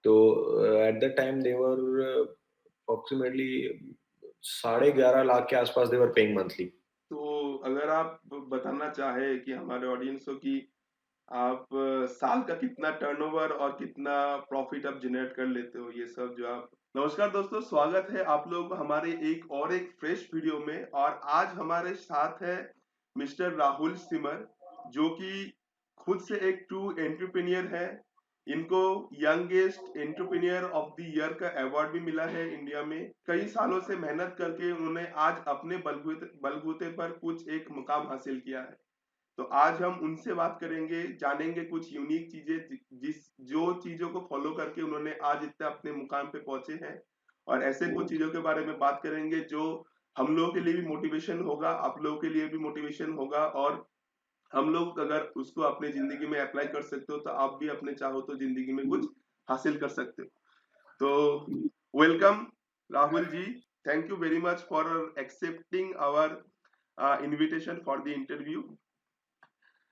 तो at that time they were approximately 11.5 lakh के आसपास दे वर पेइंग मंथली। तो अगर आप बताना चाहें कि हमारे ऑडियंस को कि आप साल का कितना टर्नओवर और कितना प्रॉफिट आप जनरेट कर लेते हो, ये सब जो आप नमस्कार दोस्तों, स्वागत है आप लोगों का हमारे एक फ्रेश वीडियो में। और आज हमारे साथ है मिस्टर राहुल सिमर, जो कि खुद से एक ट्रू एंटरप्रेन्योर है। इनको youngest entrepreneur of the year का अवार्ड भी मिला है इंडिया में। कई सालों से मेहनत करके उन्होंने आज अपने बलबूते बलबूते पर कुछ एक मुकाम हासिल किया है। तो आज हम उनसे बात करेंगे, जानेंगे कुछ यूनिक चीजें जिस जो चीजों को फॉलो करके उन्होंने आज इतने अपने मुकाम पे पहुंचे हैं। और ऐसे कुछ चीजों के बारे में बात करेंगे जो हम लोगों के लिए भी मोटिवेशन होगा, आप लोगों के लिए भी मोटिवेशन होगा। और हम लोग अगर उसको अपने जिंदगी में अप्लाई कर सकते हो तो आप भी अपने चाहो तो जिंदगी में कुछ हासिल कर सकते हो। तो welcome Rahul ji, thank you very much for accepting our invitation for the interview.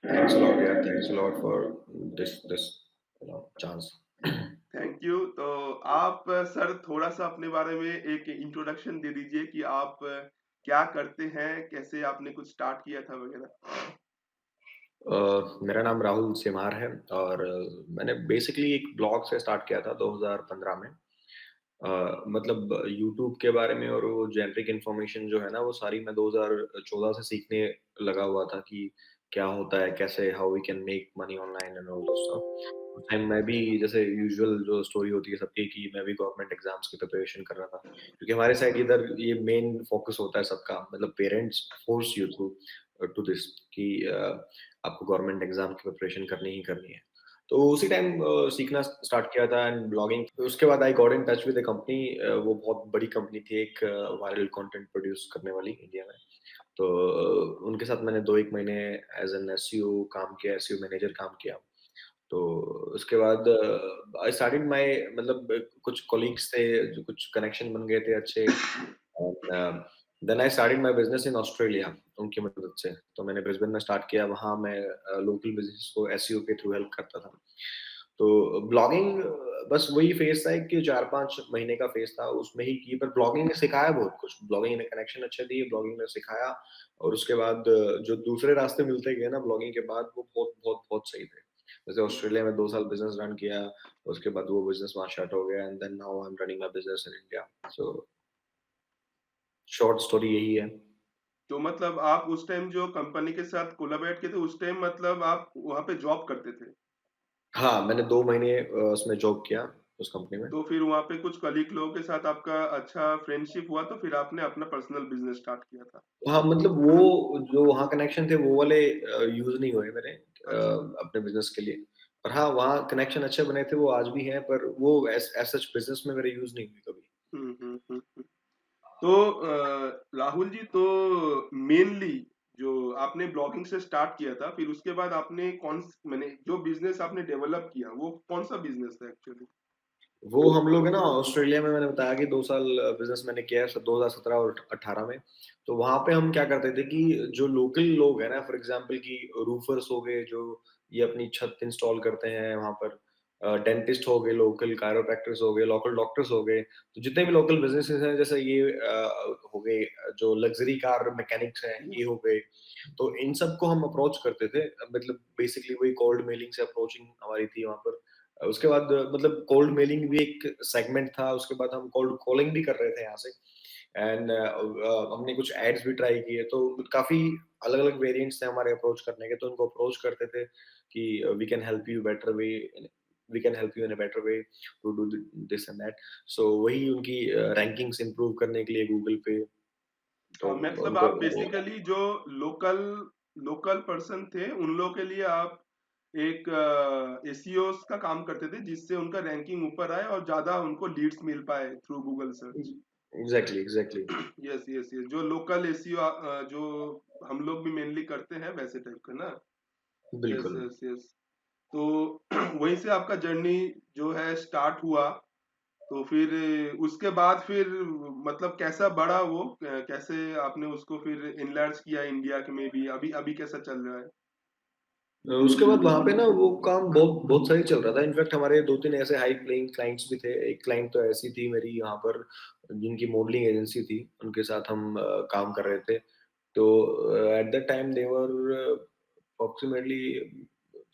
Thanks a lot यार, thanks a lot for this chance. Thank you. तो आप सर थोड़ा सा अपने बारे में एक इंट्रोडक्शन दे दीजिए कि आप क्या करते हैं, कैसे आपने कुछ स्टार्ट किया था वगैरह। मेरा नाम राहुल सिमार है और मैंने बेसिकली एक ब्लॉग से स्टार्ट किया था 2015 में। मतलब यूट्यूब के बारे में और वो जेनरिक इन्फॉर्मेशन जो है ना, वो सारी मैं 2014 से सीखने लगा हुआ था कि क्या होता है, कैसे how we can make money online and all this stuff. उस टाइम मैं भी जैसे यूजुअल जो स्टोरी होती है सबकी कि मैं भी गवर्नमेंट एग्जाम्स की प्रिपरेशन कर रहा था, क्योंकि हमारे साइड इधर ये मेन फोकस होता है सबका, मतलब parents force you through to this कि आपको गवर्नमेंट एग्जाम की प्रिपरेशन करनी ही करनी है। तो उसी टाइम सीखना स्टार्ट किया था एंड ब्लॉगिंग। उसके बाद I got in touch with a company. वो बहुत बड़ी कंपनी थी, एक वायरल कंटेंट प्रोड्यूस करने वाली इंडिया में। तो उनके साथ मैंने 2-1 महीने एज़ एन एसईओ काम किया, एसईओ मैनेजर काम किया। तो उसके बाद आई स्टार्टेड माय, मतलब कुछ कॉलीग्स थे, जो कुछ कनेक्शन बन गए थे अच्छे। And then I started my business in Australia उनकी मदद से। तो मैंने ब्रिस्बेन में स्टार्ट किया, वहाँ मैं लोकल बिज़नेस को एसईओ के थ्रू हेल्प करता था। तो ब्लॉगिंग बस वही फ़ेज़ था कि 4-5 महीने का फ़ेज़ था, उसमें ही की, पर ब्लॉगिंग ने सिखाया बहुत कुछ। ब्लॉगिंग ने कनेक्शन अच्छे दिए, ब्लॉगिंग ने सिखाया। और उसके बाद जो दूसरे रास्ते मिलते गए ना ब्लॉगिंग के बाद, वो बहुत बहुत बहुत सही थे। जैसे ऑस्ट्रेलिया में 2 साल बिज़नेस रन किया, उसके बाद वो बिज़नेस वहाँ शट हो गया and then now I am running my business in India. So short story यही है। तो मतलब आप उस टाइम जो कंपनी के साथ कोलैबोरेट किए थे, उस टाइम मतलब आप वहाँ पे जॉब करते थे। हाँ, मैंने 2 महीने उसमें जॉब किया उस कंपनी में। तो फिर वहाँ पे कुछ कलीग लोगों के साथ आपका अच्छा फ्रेंडशिप हुआ, तो फिर आपने अपना पर्सनल बिजनेस स्टार्ट किया था। हाँ, मतलब वो जो वहाँ कनेक्शन थे वो वाले यूज़ नहीं हुए मेरे अच्छा। अपने बिज़नेस के लिए। पर हाँ, वहाँ कनेक्शन अच्छे बने थे, वो आज भी हैं, पर वो एज़ सच बिज़नेस में मेरे यूज़ नहीं हुए कभी। हुँ। तो राहुल जी, तो मेनली जो आपने ब्लॉगिंग से स्टार्ट किया था, फिर उसके बाद आपने माने जो बिज़नेस आपने डेवलप किया, वो कौन-सा बिज़नेस था एक्चुअली? वो हम लोग है ना ऑस्ट्रेलिया में, मैंने बताया कि 2 साल बिज़नेस मैंने किया है, 2017 और 18 में। तो वहाँ पे हम क्या करते थे कि जो लोकल लोग हैं ना, फॉर एग्ज़ाम्पल कि रूफर्स हो गए, जो ये अपनी छत इंस्टॉल करते हैं वहाँ पर, डेंटिस्ट हो गए, लोकल कायरोप्रैक्टर्स हो गए, लोकल डॉक्टर्स हो गए। तो जितने भी लोकल बिज़नेसेस हैं, जैसे ये हो गए, जो लग्ज़री कार मैकेनिक्स हैं, ये हो गए। तो इन सबको हम अप्रोच करते थे। मतलब बेसिकली वही कोल्ड मेलिंग से अप्रोचिंग हमारी थी वहाँ पर। उसके बाद मतलब कोल्ड मेलिंग भी एक सेगमेंट था, उसके बाद हम कोल्ड कॉलिंग भी कर रहे थे यहाँ से। एंड हमने कुछ एड्स भी ट्राई किए, तो काफ़ी अलग-अलग वेरिएंट्स थे हमारे अप्रोच करने के, तो उनको अप्रोच करते थे कि we can help you better way, we can help you in a better way to do this and that. So वही उनकी रैंकिंग्स इंप्रूव करने के लिए गूगल पे, तो मतलब उनको आप बेसिकली जो लोकल लोकल पर्सन थे, उन लोगों के लिए आप एक एसईओस का काम करते थे, जिससे उनका रैंकिंग ऊपर आए और ज़्यादा उनको लीड्स मिल पाए through Google search. Exactly, exactly. Yes, जो लोकल एसईओ जो हम लोग भी मेनली करते हैं वैसे टाइप का ना। बिल्कुल। यस। तो वहीं से आपका जर्नी जो है स्टार्ट हुआ। तो फिर उसके बाद फिर मतलब कैसा बढ़ा वो, कैसे आपने उसको फिर इनलार्ज किया इंडिया के में भी, अभी अभी कैसा चल रहा है? उसके बाद वहाँ पे ना वो काम बहुत बहुत सही चल रहा था। इनफैक्ट हमारे 2-3 ऐसे हाई प्लेइंग क्लाइंट्स भी थे। एक क्लाइंट तो ऐसी थी मेरी यहाँ पर जिनकी मॉडलिंग एजेंसी थी, उनके साथ हम काम कर रहे थे। तो at that time they were approximately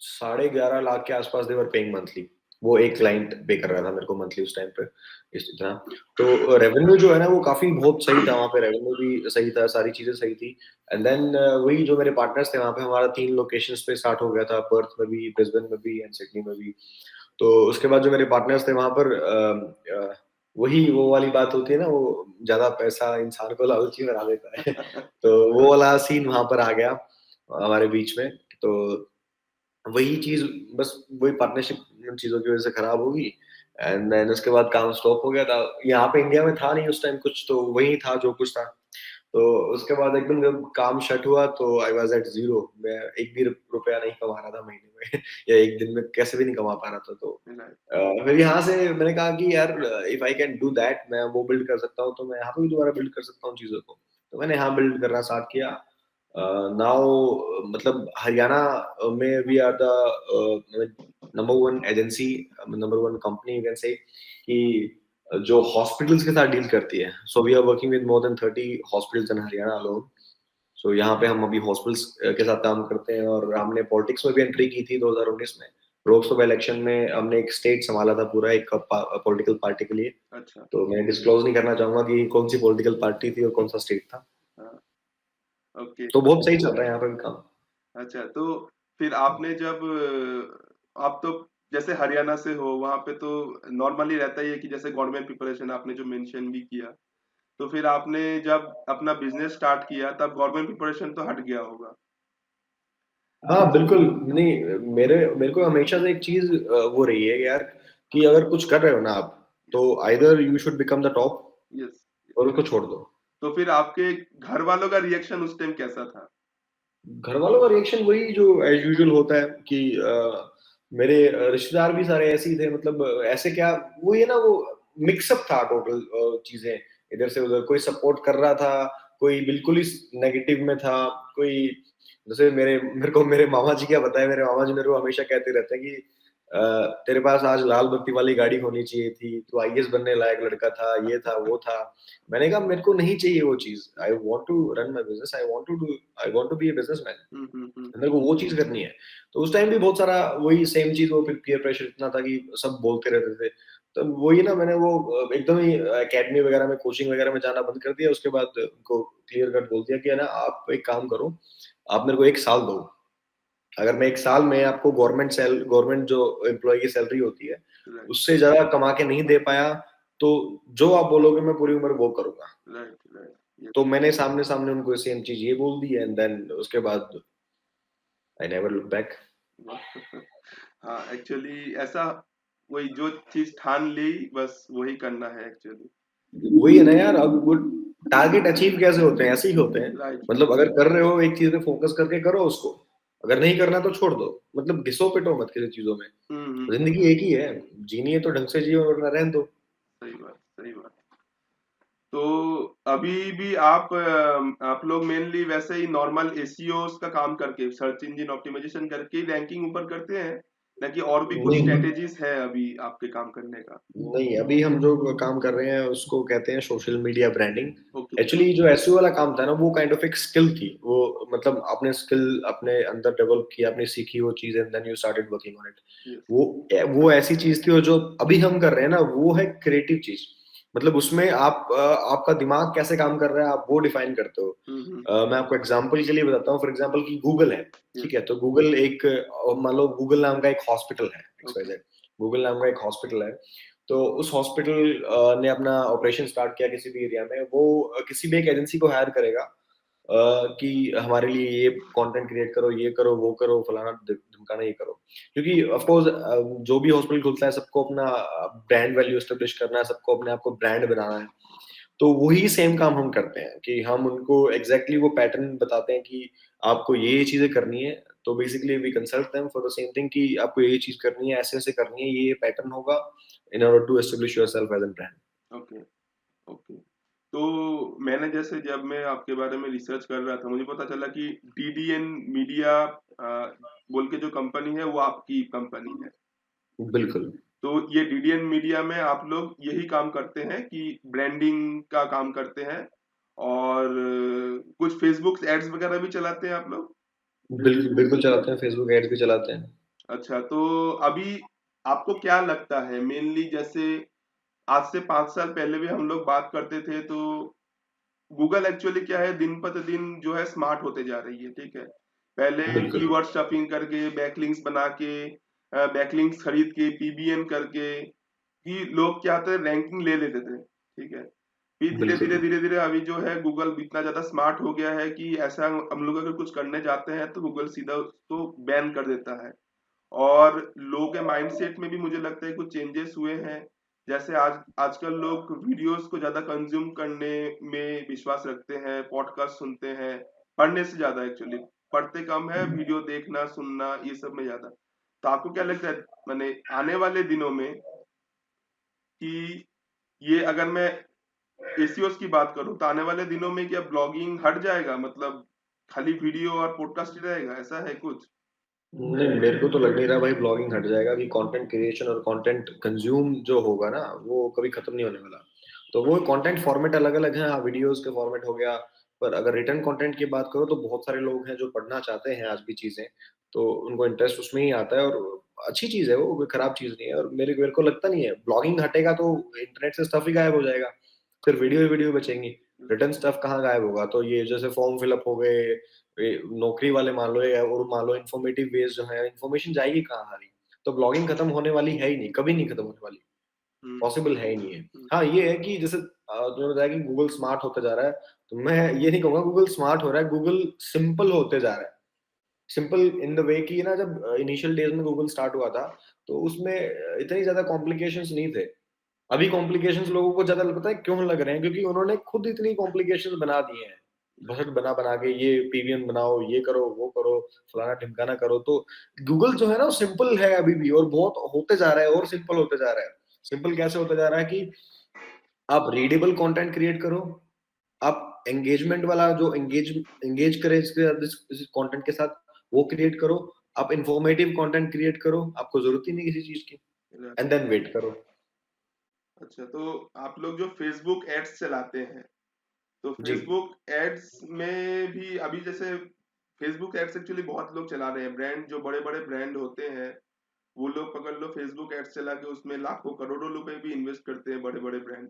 11.5 lakh के आसपास दे वर पेइंग मंथली। वो एक क्लाइंट पे कर रहा था मेरे को मंथली उस टाइम पे इतना। तो रेवेन्यू जो है ना वो काफ़ी बहुत सही था, वहाँ पे रेवेन्यू भी सही था, सारी चीज़ें सही थी। एंड देन वही जो मेरे पार्टनर्स थे वहाँ पे हमारा 3 लोकेशंस पे स्टार्ट हो गया था, पर्थ में भी, ब्रिस्बेन में भी एंड सिडनी में भी। तो उसके बाद जो मेरे पार्टनर्स थे वहाँ पर वही वो वाली बात होती है ना, वो ज़्यादा पैसा इंसान को लालची बना देता है। तो वो वाला सीन वहाँ पर आ गया हमारे बीच में। तो वही चीज़ बस वही पार्टनरशिप इन चीज़ों की वज़ह से खराब होगी एंड देन उसके बाद काम स्टॉप हो गया था। यहाँ पे इंडिया में था नहीं उस टाइम कुछ, तो वही था जो कुछ था। तो उसके बाद एकदम जब काम शट हुआ तो आई वाज़ एट ज़ीरो। मैं एक भी रुपया नहीं कमा रहा था महीने में या एक दिन में कैसे भी नहीं कमा पा रहा था। तो राइट। फिर यहाँ से मैंने कहा कि यार if I can do that, मैं वो बिल्ड कर सकता हूँ, तो मैं यहाँ पे भी दोबारा बिल्ड कर सकता हूँ चीज़ों को। तो मैंने यहाँ बिल्ड करना स्टार्ट किया। नाउ मतलब हरियाणा में we are the number 1 agency, number 1 company you can say कि जो हॉस्पिटल्स के साथ डील करती है। So we are working with more than 30 hospitals in Haryana alone. So यहाँ पे हम अभी हॉस्पिटल्स के साथ काम करते हैं और हमने पॉलिटिक्स में भी एंट्री की थी 2019 में। लोकसभा इलेक्शन में हमने एक स्टेट संभाला था पूरा एक पॉलिटिकल पार्टी के लिए। अच्छा। तो मैं डिस्क्लोज नहीं करना चाहूंगा कि कौन सी पॉलिटिकल पार्टी थी और कौन सा स्टेट था। हाँ, ओके। तो बहुत सही चल रहा है यहाँ पे भी काम। अच्छा, तो फिर आपने जब आप तो जैसे हरियाणा से हो, वहाँ पे तो नॉर्मली रहता ही है कि जैसे गवर्नमेंट प्रिपरेशन आपने जो मेंशन भी किया, तो फिर आपने जब अपना बिजनेस स्टार्ट किया तब गवर्नमेंट प्रिपरेशन तो हट गया होगा। हाँ, बिल्कुल। नहीं, मेरे मेरे को हमेशा से एक चीज़ वो रही है यार कि अगर कुछ कर रहे हो ना आप, यस। तो either you should become the top yes. और उसको छोड़ दो। तो फिर आपके घर वालों का रिएक्शन उस टाइम कैसा था? घर वालों का रिएक्शन वही जो एज़ यूजुअल होता है कि मेरे रिश्तेदार भी सारे ऐसे ही थे, मतलब ऐसे क्या, वो ये ना वो मिक्स अप था टोटल चीज़ें, इधर से उधर कोई सपोर्ट कर रहा था, कोई बिल्कुल ही नेगेटिव में था, कोई जैसे मेरे को मेरे मामा जी क्या बताएँ, मेरे मामा जी मेरे को हमेशा कहते रहते हैं कि तेरे पास आज लाल बत्ती वाली गाड़ी होनी चाहिए थी, तू आईएएस बनने लायक लड़का था, ये था, वो था। मैंने कहा मेरे को नहीं चाहिए वो चीज़। I want to run my business, I want to be a businessman. Hmm, hmm, hmm. मेरे को वो चीज़ करनी है। तो उस टाइम भी बहुत सारा वही सेम चीज़, वो पीयर प्रेशर इतना था कि सब बोलते रहते थे। तो वही ना मैंने वो एकदम ही अकेडमी वगैरह में, कोचिंग वगैरह में जाना बंद कर दिया। उसके बाद उनको क्लियर कट बोल दिया कि है ना, आप एक काम करो, आप मेरे को 1 साल दो। अगर मैं 1 साल में आपको गवर्नमेंट जो एम्प्लॉयी की सैलरी होती है, राइट, उससे ज़्यादा कमा के नहीं दे पाया, तो जो आप बोलोगे मैं पूरी उम्र वो करूँगा। Right, right. यस। तो मैंने सामने-सामने उनको सेम चीज़ ये बोल दी एंड देन उसके बाद आई नेवर लुक बैक। हाँ, एक्चुअली ऐसा वही जो चीज़ ठान ली बस वही करना है एक्चुअली। वही है ना यार, अब वो टारगेट अचीव कैसे होते हैं? ऐसे ही होते हैं। राइट, मतलब अगर कर रहे हो एक चीज़ पे फोकस करके करो उसको, अगर नहीं करना तो छोड़ दो। मतलब घिसो-पिटो मत किसी चीज़ों में। हुँ, हुँ, हुँ। ज़िंदगी एक ही है, जीनी है तो ढंग से जियो वरना रहने दो। सही बात, सही बात। तो अभी भी आप लोग मेनली वैसे ही नॉर्मल एसईओस का काम करके सर्च इंजन ऑप्टिमाइजेशन करके ही रैंकिंग ऊपर करते हैं, ना कि और भी कुछ नहीं, स्ट्रैटेजीज है अभी आपके काम करने का? नहीं, अभी हम जो काम कर रहे हैं उसको कहते हैं social media branding. Okay. Actually जो एसईओ वाला काम था ना वो काइंड ऑफ एक स्किल थी। वो मतलब आपने स्किल अपने अंदर डेवलप किया, आपने सीखी वो चीज़ and then you started working on it. Yes. वो ऐसी चीज़ थी और जो अभी हम कर रहे हैं ना वो है क्रिएटिव चीज़। मतलब उसमें आपका दिमाग कैसे काम कर रहा है आप वो डिफाइन करते हो। हुँ, हुँ। मैं आपको एग्जांपल के लिए बताता हूँ, फॉर एग्जांपल कि गूगल है, ठीक यस। है? तो गूगल एक मान लो गूगल नाम का एक हॉस्पिटल है, ओके। एक्सवाईजेड। गूगल नाम का एक हॉस्पिटल है। तो उस हॉस्पिटल ने अपना ऑपरेशन स्टार्ट किया किसी भी एरिया में, वो किसी भी एक एजेंसी को हायर करेगा कि हमारे लिए ये कंटेंट क्रिएट करो, ये करो, वो करो, फलाना ढिमकाना ये करो। क्योंकि ऑफ कोर्स जो भी हॉस्पिटल खुलता है सबको अपना ब्रांड वैल्यू एस्टेब्लिश करना है, सबको अपने आप को ब्रांड बनाना है। तो वही सेम काम हम करते हैं कि हम उनको एग्ज़ैक्टली वो पैटर्न बताते हैं कि आपको ये चीज़ें करनी है। तो basically we consult them for the same thing कि आपको ये चीज़ करनी है, ऐसे-ऐसे करनी है, ये पैटर्न होगा in order to establish yourself as a brand. Okay. Okay. तो मैंने जैसे जब मैं आपके बारे में रिसर्च कर रहा था, मुझे पता चला कि डीडीएन मीडिया बोल के जो कंपनी है वो आपकी कंपनी है। बिल्कुल, तो ये डीडीएन मीडिया में आप लोग यही काम करते हैं कि ब्रांडिंग का काम करते हैं और कुछ फेसबुक एड्स वगैरह भी चलाते हैं आप लोग? बिल्कुल चलाते हैं, फेसबुक एड्स भी चलाते हैं। अच्छा, तो अभी आपको क्या लगता है मेनली, जैसे आज से 5 साल पहले भी हम लोग बात करते थे, तो गूगल एक्चुअली क्या है, दिन प्रतिदिन जो है स्मार्ट होते जा रही है, ठीक है? पहले बिल्कुल, कीवर्ड स्टफिंग करके, बैकलिंक्स बना के, बैकलिंक्स खरीद के, पीबीएन करके कि लोग क्या होता है रैंकिंग ले लेते थे, ठीक है? फिर धीरे-धीरे, बिल्कुल। धीरे-धीरे अभी जो है गूगल इतना ज़्यादा स्मार्ट हो गया है कि ऐसा हम लोग अगर कुछ करने जाते हैं तो गूगल सीधा उसको बैन कर देता है। और लोगों के माइंडसेट में भी मुझे लगता है कुछ चेंजेस हुए हैं। जैसे आजकल लोग वीडियोस को ज़्यादा कंज़्यूम करने में विश्वास रखते हैं, पॉडकास्ट सुनते हैं, पढ़ने से ज़्यादा एक्चुअली। पढ़ते कम है, वीडियो देखना, सुनना ये सब में ज़्यादा। तो आपको क्या लगता है माने आने वाले दिनों में कि ये अगर मैं एसईओस की बात करूँ तो आने वाले दिनों में क्या ब्लॉगिंग हट जाएगा? मतलब खाली वीडियो और पॉडकास्ट ही रहेगा, ऐसा है कुछ? नहीं, मेरे को तो लग नहीं रहा भाई ब्लॉगिंग हट जाएगा। अभी कंटेंट क्रिएशन और कंटेंट कंज्यूम जो होगा ना, वो कभी खत्म नहीं होने वाला। तो वो कंटेंट फॉर्मेट अलग-अलग हैं, हाँ, वीडियोज़ के फॉर्मेट हो गया, पर अगर रिटन कंटेंट की बात करो तो बहुत सारे लोग हैं जो पढ़ना चाहते हैं आज भी चीज़ें, तो उनको इंटरेस्ट उसमें ही आता है और अच्छी चीज़ है वो, कोई खराब चीज़ नहीं है और मेरे को लगता नहीं है, ब्लॉगिंग हटेगा तो इंटरनेट से स्टफ ही गायब हो जाएगा, सिर्फ वीडियो ही वीडियो बचेंगी। रिटन स्टफ कहाँ गायब होगा? तो ये जैसे फॉर्म फिल अप हो गए, नौकरी वाले मान लो या और मान लो इन्फॉर्मेटिव बेस्ड जो है, इन्फॉर्मेशन जाएगी कहाँ हमारी? तो ब्लॉगिंग खत्म होने वाली है ही नहीं, कभी नहीं खत्म होने वाली, हुँ, पॉसिबल है ही नहीं है। हुँ, हाँ, ये है कि जैसे तुमने बताया कि गूगल स्मार्ट होता जा रहा है, तो मैं ये नहीं कहूँगा गूगल स्मार्ट हो रहा है, गूगल सिंपल होते जा रहा है। सिंपल इन द वे कि ना जब इनिशियल डेज़ में गूगल स्टार्ट हुआ था, तो उसमें इतनी ज़्यादा कॉम्प्लिकेशंस नहीं थे। अभी कॉम्प्लिकेशंस लोगों को ज़्यादा पता है क्यों लग रहे हैं? क्योंकि उन्होंने खुद इतनी कॉम्प्लिकेशंस बना दिए हैं। बजट बना-बना के ये पीवीएन बनाओ, ये करो, वो करो, फलाना-ढिमकाना करो। तो गूगल जो है ना वो सिंपल है अभी भी और बहुत होते जा रहा है और सिंपल होते जा रहा है। सिंपल कैसे होता जा रहा है कि आप रीडेबल कंटेंट क्रिएट करो, आप एंगेजमेंट वाला जो एंगेज करे इसके इस कंटेंट के साथ वो क्रिएट करो, आप इन्फॉर्मेटिव कंटेंट क्रिएट करो, आपको ज़रूरत ही नहीं किसी चीज़ की एंड राइट। देन वेट करो। अच्छा, तो आप लोग जो फ़ेसबुक एड्स चलाते हैं, तो जी, फ़ेसबुक एड्स में भी अभी जैसे फ़ेसबुक एड्स एक्चुअली बहुत लोग चला रहे हैं। ब्रांड जो बड़े-बड़े ब्रांड होते हैं, वो लोग पकड़ लो फ़ेसबुक एड्स चला के उसमें लाखों करोड़ों रुपए भी इन्वेस्ट करते हैं बड़े-बड़े ब्रांड।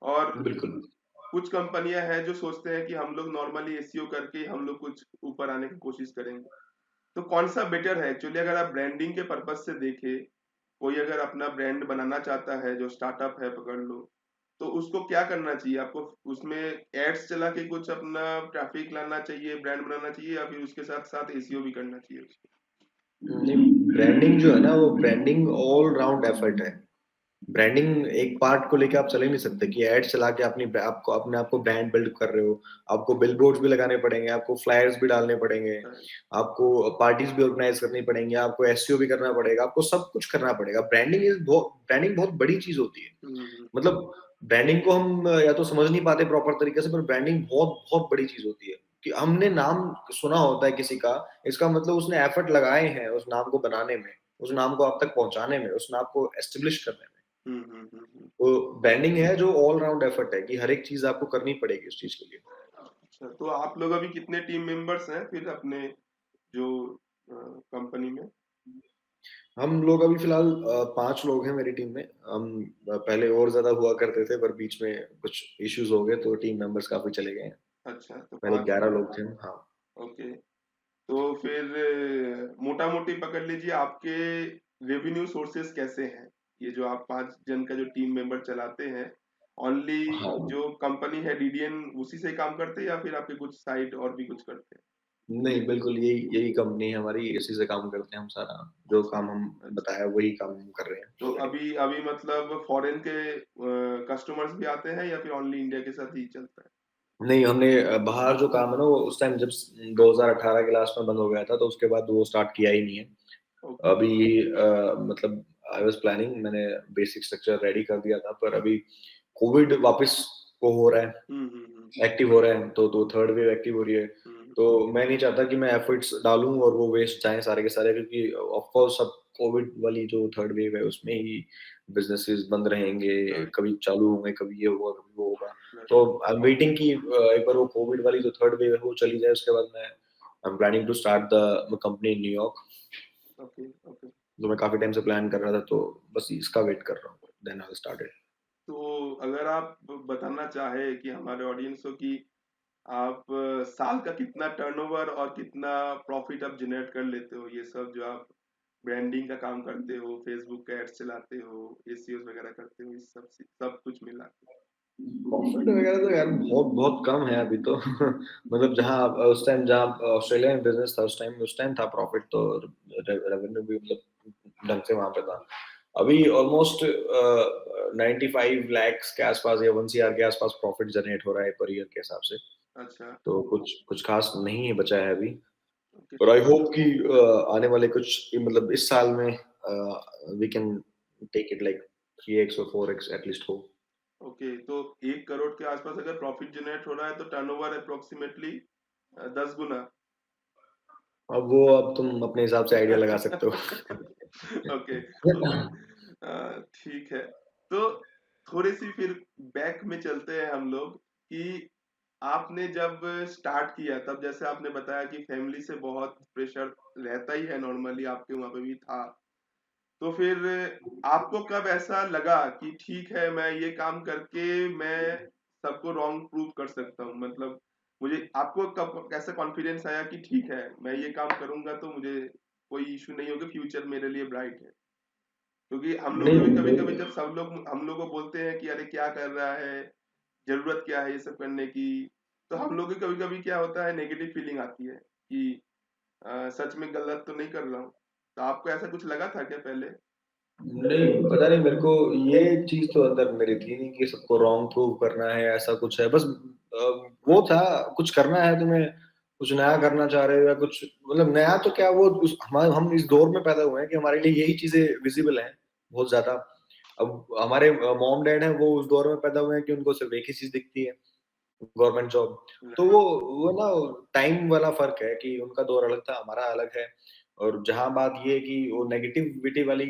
और बिल्कुल। कुछ कंपनियाँ हैं जो सोचते हैं कि हम लोग नॉर्मली एसईओ करके हम लोग कुछ ऊपर आने की कोशिश करेंगे। तो कौन-सा बेटर है एक्चुअली अगर आप ब्रांडिंग के पर्पज़ से देखें, कोई अगर अपना ब्रांड बनाना चाहता है, जो स्टार्टअप है पकड़ लो, तो उसको क्या करना चाहिए? आपको उसमें एड्स चला के कुछ अपना ट्रैफ़िक लाना चाहिए, ब्रांड बनाना चाहिए या फिर उसके साथ-साथ एसईओ भी करना चाहिए उसको? नहीं, ब्रांडिंग जो है ना वो ब्रांडिंग ऑल राउंड एफर्ट है। ब्रांडिंग एक पार्ट को लेके आप चल ही नहीं सकते कि एड चला के आपको अपने आप को ब्रांड बिल्ड कर रहे हो। आपको बिलबोर्ड्स भी लगाने पड़ेंगे, आपको फ्लायर्स भी डालने पड़ेंगे, राइट। आपको पार्टीज़ भी ऑर्गेनाइज़ करनी पड़ेंगी, आपको एसईओ भी करना पड़ेगा, आपको सब कुछ करना पड़ेगा। ब्रांडिंग बहुत बड़ी चीज़ होती है। हुँ, हुँ, मतलब ब्रांडिंग को हम या तो समझ नहीं पाते प्रॉपर तरीके से पर ब्रांडिंग बहुत बड़ी चीज़ होती है कि हमने नाम सुना होता है किसी का, इसका मतलब उसने एफर्ट लगाए हैं उस नाम को बनाने में, उस नाम को आप तक पहुँचाने में, उस नाम को एस्टेब्लिश करने में। हुँ, हुँ, हुँ, हुँ। तो ब्रांडिंग है जो ऑल राउंड एफर्ट है कि हर एक चीज़ आपको करनी पड़ेगी उस चीज़ के लिए। अच्छा, तो आप लोग अभी कितने टीम मेंबर्स हैं फिर अपने जो कंपनी में? हम लोग अभी फ़िलहाल 5 लोग हैं मेरी टीम में। हम पहले और ज़्यादा हुआ करते थे पर बीच में कुछ इश्यूज़ हो गए तो टीम मेंबर्स काफ़ी चले गए हैं। अच्छा, तो पहले 5 11 लोग हैं। लोग थे हम। हाँ। ओके। तो फिर मोटा-मोटी पकड़ लीजिए आपके रेवेन्यू सोर्सेस कैसे हैं? ये जो आप 5 जन का जो टीम मेंबर चलाते हैं, ओनली हाँ। जो कंपनी है डीडीएन उसी से काम करते हैं या फिर आपके कुछ साइड और भी कुछ करते हैं? नहीं, बिल्कुल यही यही कंपनी है हमारी, इसी से काम करते हैं हम सारा। जो अच्छा, काम हम अच्छा। बताया वही काम हम कर रहे हैं तो ऑलरेडी। अभी अभी मतलब फॉरेन के कस्टमर्स भी आते हैं या फिर ओनली इंडिया के साथ ही चलता है? नहीं, हमने बाहर जो काम है ना वो उस टाइम जब 2018 के लास्ट में बंद हो गया था तो उसके बाद वो स्टार्ट किया ही नहीं है। ओके। अभी मतलब आई वाज़ प्लानिंग मैंने बेसिक स्ट्रक्चर रेडी कर दिया था पर अभी कोविड वापस को हो रहा है, हुँ, हुँ, हुँ। एक्टिव हो रहा है, तो थर्ड वेव एक्टिव हो रही है। हुँ, तो मैं नहीं चाहता कि मैं एफर्ट्स डालूँ और वो वेस्ट जाएँ सारे के सारे, क्योंकि ऑफ कोर्स अब कोविड वाली जो थर्ड वेव है उसमें ही बिज़नेसेस बंद रहेंगे, राइट, कभी चालू होंगे, कभी ये होगा, कभी वो होगा। राइट। तो आई एम वेटिंग कि एक बार वो कोविड वाली जो थर्ड वेव है वो चली जाए, उसके बाद मैं I am planning to start the company in New York. Okay, okay. तो मैं काफ़ी टाइम से प्लान कर रहा था, तो बस इसका वेट कर रहा हूँ, then I will start it. तो अगर आप बताना चाहें कि हमारे ऑडियंस को कि आप साल का कितना टर्नओवर और कितना प्रॉफिट आप जनरेट कर लेते हो, ये सब जो आप ब्रांडिंग का काम करते हो, फेसबुक का एड्स चलाते हो, एसईओ वगैरह करते हो, इस सब कुछ मिला के? प्रॉफ़िट वगैरह तो यार बहुत बहुत कम है अभी तो। मतलब जहाँ उस टाइम जहाँ ऑस्ट्रेलिया में बिज़नेस था, उस टाइम था प्रॉफ़िट, तो रेवेन्यू भी मतलब ढंग से वहाँ पे था। अभी ऑलमोस्ट 95 लैक्स के आसपास या 1 सीआर के आसपास प्रॉफ़िट जनरेट हो रहा है पर ईयर के हिसाब से। अच्छा, तो कुछ कुछ ख़ास नहीं है बचा है अभी। ओके, पर आई होप कि आने वाले कुछ मतलब इस साल में we can take it like 3x और 4x एटलीस्ट हो। ओके। तो 1 करोड़ के आसपास अगर प्रॉफिट जनरेट हो रहा है, तो टर्नओवर अप्रॉक्सिमेटली 10 गुना। अब तुम अपने हिसाब से आइडिया लगा सकते हो। Okay, okay. ठीक है। तो थोड़ी-सी फिर बैक में चलते हैं हम लोग कि आपने जब स्टार्ट किया, तब जैसे आपने बताया कि फैमिली से बहुत प्रेशर रहता ही है, नॉर्मली आपके वहाँ पे भी था। तो फिर आपको कब ऐसा लगा कि ठीक है, मैं ये काम करके मैं सबको रॉन्ग प्रूव कर सकता हूँ? मतलब मुझे आपको कब कैसे कॉन्फिडेंस आया कि ठीक है, मैं ये काम करूँगा तो मुझे कोई इश्यू नहीं होगा, फ्यूचर मेरे लिए ब्राइट है? क्योंकि हम लोग नहीं, भी कभी-कभी मेरे जब सब लोग हम लोग को बोलते हैं कि अरे क्या कर रहा है? ज़रूरत क्या है ये सब करने की? तो हम लोग भी कभी-कभी क्या होता है, नेगेटिव फीलिंग आती है कि सच में गलत तो नहीं कर रहा हूँ। तो आपको ऐसा कुछ लगा था क्या पहले? नहीं, पता नहीं मेरे को ये चीज़ तो अंदर मेरी थी नहीं कि सबको रॉन्ग प्रूव करना है, ऐसा कुछ है। बस वो था कुछ करना है तुम्हें, कुछ नया करना चाह रहे हो या कुछ मतलब नया तो क्या वो उस हम इस दौर में पैदा हुए हैं कि हमारे लिए यही चीज़ें विज़िबल हैं, बहुत ज़्यादा। अब हमारे मॉम-डैड हैं, वो उस दौर में पैदा हुए हैं कि उनको सिर्फ़ एक ही चीज़ दिखती है, गवर्नमेंट जॉब। तो राइट, वो ना टाइम वाला फ़र्क है कि उनका दौर अलग था, हमारा अलग है। और जहाँ बात ये है कि वो नेगेटिविटी वाली,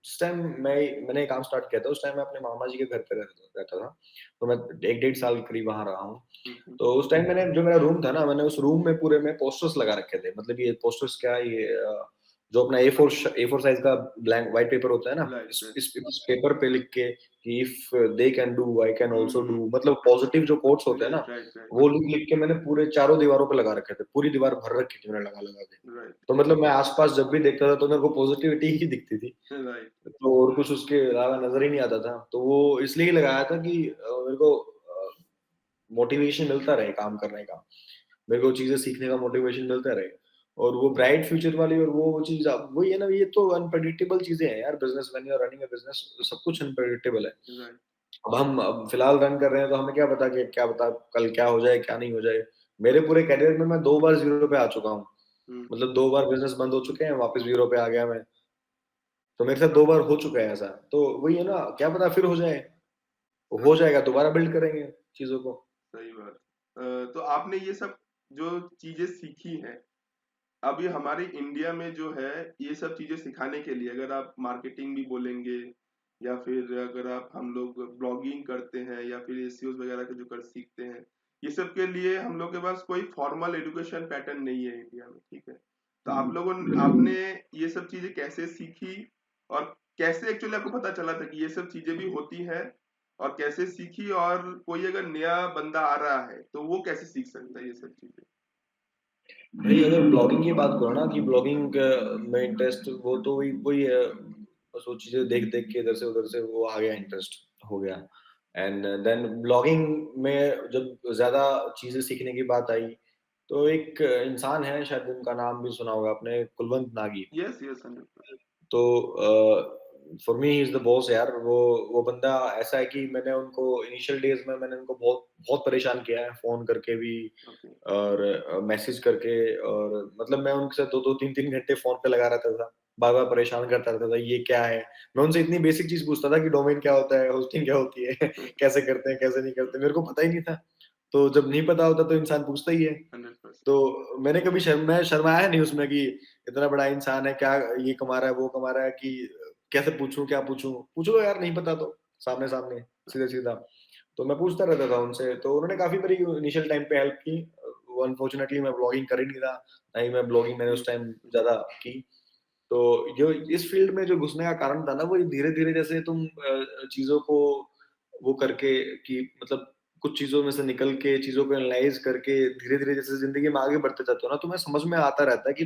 उस टाइम मैंने काम स्टार्ट किया था, उस टाइम मैं अपने मामा जी के घर पे रहता रहता था। तो मैं 1 डेढ़ साल करीब वहाँ रहा हूँ। हुँ, हुँ। तो उस टाइम मैंने जो मेरा रूम था ना, मैंने उस रूम में पूरे में पोस्टर्स लगा रखे थे। मतलब ये पोस्टर्स क्या, ये जो अपना ए4 साइज़ का ब्लैंक व्हाइट पेपर होता है ना, राइट, राइट। इस पेपर पे लिख के कि if they can do, I can hmm, also hmm. Do, मतलब पॉजिटिव जो कोट्स होते हैं ना, राइट, राइट, राइट, वो लिख-लिख के मैंने पूरे चारों दीवारों पे लगा रखे थे। पूरी दीवार भर रखी थी मैंने लगा-लगा के। राइट, तो मतलब मैं आस-पास जब भी देखता था तो मेरे को पॉजिटिविटी ही दिखती थी। राइट, तो और कुछ उसके अलावा नज़र ही नहीं आता था। तो वो इसलिए लगाया था कि मेरे को मोटिवेशन मिलता रहे काम करने का। मेरे को चीज़ें सीखने का मोटिवेशन मिलता रहे। और वो ब्राइट फ्यूचर वाली और वो चीज़ अब वही है ना, ये तो अनप्रेडिक्टेबल चीज़ें हैं यार, business when you are running a business सब कुछ अनप्रेडिक्टेबल है। राइट। अब फिलहाल रन कर रहे हैं तो हमें क्या पता कल क्या हो जाए, क्या नहीं हो जाए। मेरे पूरे करियर में मैं 2 बार ज़ीरो पे आ चुका हूँ। हुँ, मतलब 2 बार बिज़नेस बंद हो चुके हैं, वापस ज़ीरो पे आ गया मैं। तो मेरे साथ 2 बार हो चुका है ऐसा। तो वही है ना, क्या पता फिर हो जाए। हो राइट, जाएगा, दोबारा बिल्ड करेंगे चीज़ों को। सही बात। तो आपने ये सब जो चीज़ें सीखी हैं, अभी हमारे इंडिया में जो है, ये सब चीज़ें सिखाने के लिए अगर आप मार्केटिंग भी बोलेंगे या फिर अगर आप हम लोग ब्लॉगिंग करते हैं या फिर एसईओ वगैरह के जो कर सीखते हैं, ये सब के लिए हम लोग के पास कोई फॉर्मल एजुकेशन पैटर्न नहीं है इंडिया में, ठीक है? तो आप लोगों ने आपने बिल्कुल। ये सब चीज़ें कैसे सीखी और कैसे एक्चुअली आपको पता चला था कि ये सब चीज़ें भी होती हैं और कैसे सीखी और कोई अगर नया बंदा आ रहा है, तो वो कैसे सीख सकता है ये सब चीज़ें? भाई अगर ब्लॉगिंग की बात करो ना कि ब्लॉगिंग में इंटरेस्ट वो तो वही वही है, बस वो चीज़ें देख-देख के इधर से उधर से वो आ गया, इंटरेस्ट हो गया। एंड देन ब्लॉगिंग में जब ज़्यादा चीज़ें सीखने की बात आई, तो एक इंसान है, शायद उनका नाम भी सुना होगा आपने, कुलवंत नागी। Yes, yes, 100%। तो for me he is the boss यार। वो बंदा ऐसा है कि मैंने उनको इनिशियल डेज़ में मैंने उनको बहुत बहुत परेशान किया है, फ़ोन करके भी ओके, और मैसेज करके। और मतलब मैं उनके साथ 2-2 3-3 घंटे फ़ोन पे लगा रहता था, बार-बार परेशान करता रहता था, ये क्या है? मैं उनसे इतनी बेसिक चीज़ पूछता था कि डोमेन क्या होता है, होस्टिंग क्या होती है, कैसे करते हैं, कैसे नहीं करते? मेरे को पता ही नहीं था। तो जब नहीं पता होता तो इंसान पूछता ही है। 100%। तो मैंने कभी मैं शर्माया नहीं उसमें कि इतना बड़ा इंसान है, क्या ये कमा रहा है, वो कमा रहा है कि कैसे पूछूँ, क्या पूछूँ? पूछ लो यार नहीं पता तो, सामने-सामने, सीधा-सीधा। तो मैं पूछता रहता था उनसे, तो उन्होंने काफ़ी मेरी इनिशियल टाइम पे हेल्प की। वो अनफॉर्चुनेटली मैं व्लॉगिंग कर ही नहीं रहा, ना ही मैं ब्लॉगिंग मैंने हुँ, उस टाइम हुँ, ज़्यादा की। तो जो इस फ़ील्ड में जो घुसने का कारण था ना, वो धीरे-धीरे जैसे तुम चीज़ों को वो करके कि मतलब कुछ चीज़ों में से निकल के, चीज़ों को एनालाइज़ करके धीरे-धीरे जैसे ज़िंदगी में आगे बढ़ते जाते हो ना, तुम्हें समझ में आता रहता है कि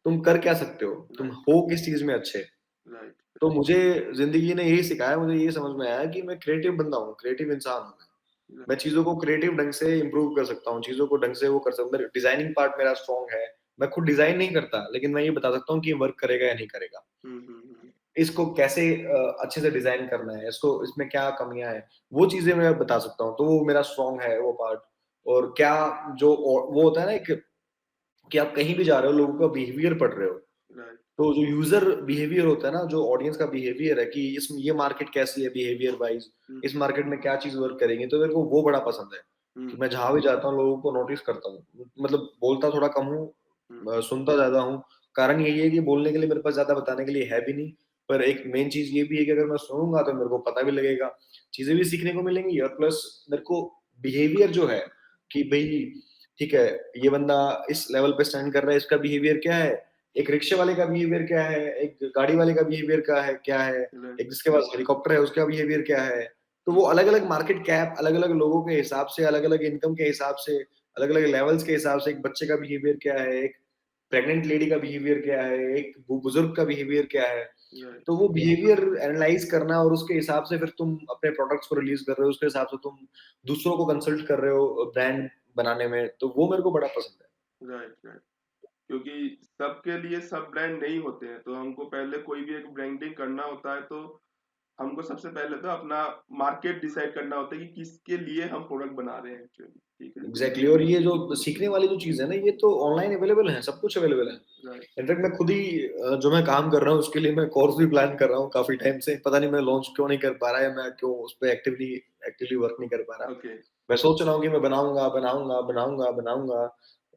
तुम कर क्या सकते हो? तुम राइट, हो किस चीज़ में अच्छे? राइट, तो मुझे ज़िंदगी ने यही सिखाया, मुझे ये समझ में आया कि मैं क्रिएटिव बंदा हूँ, क्रिएटिव इंसान हूँ मैं। राइट। मैं चीज़ों को क्रिएटिव ढंग से इम्प्रूव कर सकता हूँ, चीज़ों को ढंग से वो कर सकता हूँ। मेरा डिज़ाइनिंग पार्ट मेरा स्ट्रॉन्ग है। मैं खुद डिज़ाइन नहीं करता, लेकिन मैं ये बता सकता हूँ कि ये वर्क करेगा या नहीं करेगा। हुँ, हुँ, हुँ। इसको कैसे अच्छे से डिज़ाइन करना है, इसको इसमें क्या कमियाँ हैं, वो चीज़ें मैं बता सकता हूँ। तो वो मेरा स्ट्रॉन्ग है वो पार्ट। और क्या जो वो होता है ना एक कि आप कहीं भी जा रहे हो, लोगों का बिहेवियर पढ़ रहे हो। राइट। तो जो यूज़र बिहेवियर होता है ना, जो ऑडियंस का बिहेवियर है कि इसमें ये मार्केट कैसी है बिहेवियर वाइज़, हुँ, इस मार्केट में क्या चीज़ वर्क करेंगी, तो मेरे को वो बड़ा पसंद है, हुँ, कि मैं जहाँ भी जाता हूँ लोगों को नोटिस करता हूँ। मतलब बोलता थोड़ा कम हूँ, हुँ, सुनता ज़्यादा हूँ। कारण यही है कि बोलने के लिए मेरे पास ज़्यादा बताने के लिए है भी नहीं, पर एक मेन चीज़ ये भी है कि अगर मैं सुनूँगा तो मेरे को पता भी लगेगा, चीज़ें भी सीखने को मिलेंगी और प्लस मेरे को बिहेवियर जो है कि भई ठीक है, ये बंदा इस लेवल पे स्टैंड कर रहा है, इसका बिहेवियर क्या है? एक रिक्शे वाले का बिहेवियर क्या है? एक गाड़ी वाले का बिहेवियर क्या है? राइट। एक जिसके पास हेलीकॉप्टर है, उसका बिहेवियर क्या है? तो हुँ, वो अलग-अलग मार्केट कैप, अलग-अलग लोगों के हिसाब से, अलग-अलग इनकम के हिसाब से, अलग-अलग लेवल्स के हिसाब से एक बच्चे का बिहेवियर क्या है? एक प्रेग्नेंट लेडी का बिहेवियर क्या है? एक बुजुर्ग का बिहेवियर क्या है? राइट, तो वो बिहेवियर एनालाइज़ करना और उसके हिसाब से फिर तुम अपने प्रोडक्ट्स को रिलीज़ कर रहे हो, उसके हिसाब से तुम दूसरों को कंसल्ट कर रहे हो ब्रांड बनाने में, तो वो मेरे को बड़ा पसंद है। Right, right. क्योंकि सबके लिए सब ब्रांड नहीं होते हैं, तो हमको पहले कोई भी एक ब्रांडिंग करना होता है, तो हमको सबसे पहले तो अपना मार्केट डिसाइड करना होता है कि किसके लिए हम प्रोडक्ट बना रहे हैं एक्चुअली, ठीक है? एग्ज़ैक्टली और ये जो सीखने वाली जो चीज़ है ना, ये तो ऑनलाइन अवेलेबल है, सब कुछ अवेलेबल है। राइट, इनफैक्ट मैं खुद ही जो मैं काम कर रहा हूँ, उसके लिए मैं कोर्स भी प्लान कर रहा हूँ काफ़ी टाइम से। पता नहीं मैं लॉन्च क्यों नहीं कर पा रहा या मैं क्यों उस पे एक्टिवली एक्टिवली वर्क नहीं कर पा रहा। ओके। मैं सोच रहा हूँ कि मैं बनाऊँगा,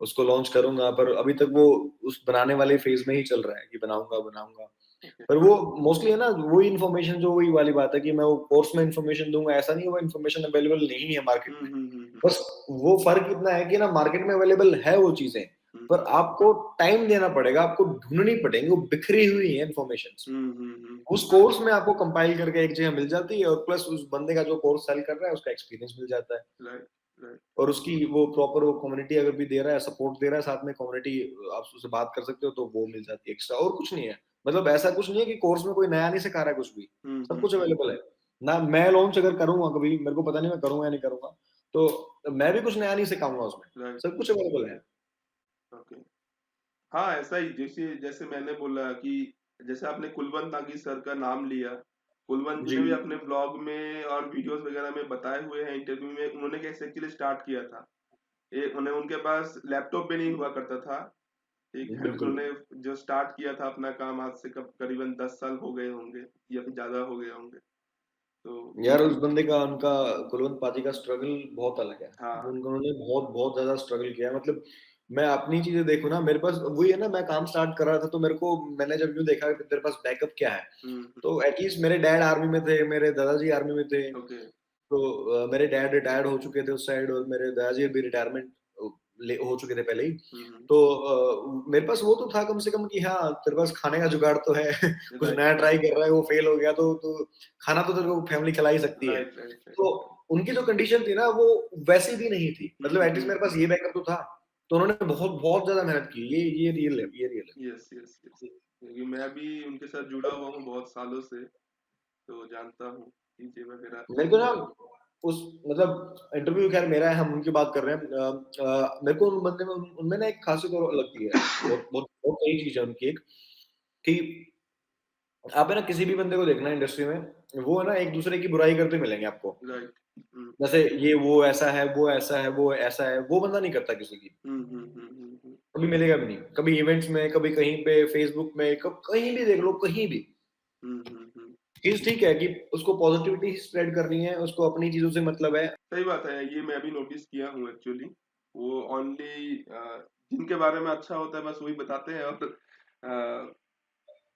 उसको लॉन्च करूँगा, पर अभी तक वो उस बनाने वाले फ़ेज़ में ही चल रहा है कि बनाऊँगा। ओके। पर वो मोस्टली है ना, वही इन्फॉर्मेशन जो वही वाली बात है कि मैं वो कोर्स में इन्फॉर्मेशन दूँगा, ऐसा नहीं है वो इन्फॉर्मेशन अवेलेबल नहीं है मार्केट हुँ, में। हुँ, हुँ, हुँ, बस वो फ़र्क इतना है कि ना मार्केट में अवेलेबल है वो चीज़ें, हुँ, पर आपको टाइम देना पड़ेगा, आपको ढूँढनी पड़ेंगी, वो बिखरी हुई हैं इन्फॉर्मेशंस। हुँ, हुँ, हुँ, उस कोर्स में आपको कंपाइल करके एक जगह मिल जाती है और प्लस उस बंदे का जो कोर्स सेल कर रहा है, उसका एक्सपीरियंस मिल जाता है राइट, राइट, और उसकी वो प्रॉपर वो कम्युनिटी अगर भी दे रहा है, सपोर्ट दे रहा है, साथ में कम्युनिटी आप उससे बात कर सकते हो, तो वो मिल जाती है एक्स्ट्रा और कुछ नहीं है। मतलब ऐसा कुछ नहीं है कि कोर्स में कोई नया नहीं सिखा रहा है कुछ भी, हुँ, सब हुँ, कुछ अवेलेबल है। ना मैं लॉन्च अगर करूँगा कभी, मेरे को पता नहीं मैं करूँगा या नहीं करूँगा, तो मैं भी कुछ नया नहीं सिखाऊँगा उसमें, राइट, सब कुछ अवेलेबल है। ओके। हाँ, ऐसा ही जैसे जैसे मैंने बोला कि जैसे आपने कुलवंत नागी सर का नाम लिया, कुलवंत जी जी। ने भी अपने ब्लॉग में और वीडियोज़ वगैरह में बताए हुए हैं इंटरव्यू में उन्होंने कैसे एक्चुअली स्टार्ट किया था। उन्हें उनके पास लैपटॉप भी नहीं हुआ करता था, ठीक है? बिल्कुल। उन्होंने जो स्टार्ट किया था अपना काम आज से कब करीबन 10 साल हो गए होंगे या फिर ज़्यादा हो गए होंगे। तो यार उस बंदे का उनका कुलवंत पाजी का स्ट्रगल बहुत अलग है। हाँ, उन्होंने बहुत बहुत ज़्यादा स्ट्रगल किया है मतलब मैं अपनी चीज़ें देखूँ ना मेरे पास वही है ना मैं काम स्टार्ट कर रहा था तो मेरे को मैंने जब यूँ देखा कि तेरे पास बैकअप क्या है? हुँ, हुँ, तो एट लीस्ट मेरे डैड आर्मी में थे, मेरे दादाजी आर्मी में थे। ओके। तो मेरे डैड रिटायर्ड हो चुके थे उस साइड और मेरे दादाजी भी रिटायरमेंट ले हो चुके थे पहले ही। हुँ, हुँ, तो मेरे पास वो तो था कम से कम कि हाँ, तेरे पास खाने का जुगाड़ तो है। कुछ राइट, नया ट्राई कर रहा है, वो फेल हो गया तो खाना तो तेरे को फैमिली खिला ही सकती है। Right, right, right. तो उनकी जो कंडीशन थी ना वो वैसी भी नहीं थी। हुँ, मतलब एट लीस्ट हुँ, मेरे पास ये बैकअप तो था। तो उन्होंने बहुत बहुत ज़्यादा मेहनत की। ये रियल है, ये रियल है। Yes, yes, yes. क्योंकि मैं भी उनके साथ जुड़ा हुआ हूँ बहुत सालों से, तो जानता हूँ चीज़ें वगैरह। मेरे को ना उस मतलब इंटरव्यू खैर मेरा है, हम उनकी बात कर रहे हैं। मेरे को उन बंदे में उनमें ना एक खासियत और लगती है। बहुत बहुत बहुत सही चीज़ है उनकी एक कि आप है ना किसी भी बंदे को देखना इंडस्ट्री में, वो है ना एक-दूसरे की बुराई करते मिलेंगे आपको। राइट। हुँ, जैसे ये वो ऐसा है, वो ऐसा है, वो ऐसा है, वो बंदा नहीं करता किसी की। हुँ, हुँ, हुँ, हुँ, हुँ। कभी मिलेगा भी नहीं। कभी इवेंट्स में, कभी कहीं पे फेसबुक में, कब कहीं भी देख लो, कहीं भी। हुँ। चीज़ ठीक है कि उसको पॉजिटिविटी स्प्रेड करनी है, उसको अपनी चीज़ों से मतलब है। सही बात है, ये मैं भी नोटिस किया हूँ एक्चुअली। वो ओनली जिनके बारे में अच्छा होता है बस वही बताते हैं, और अ,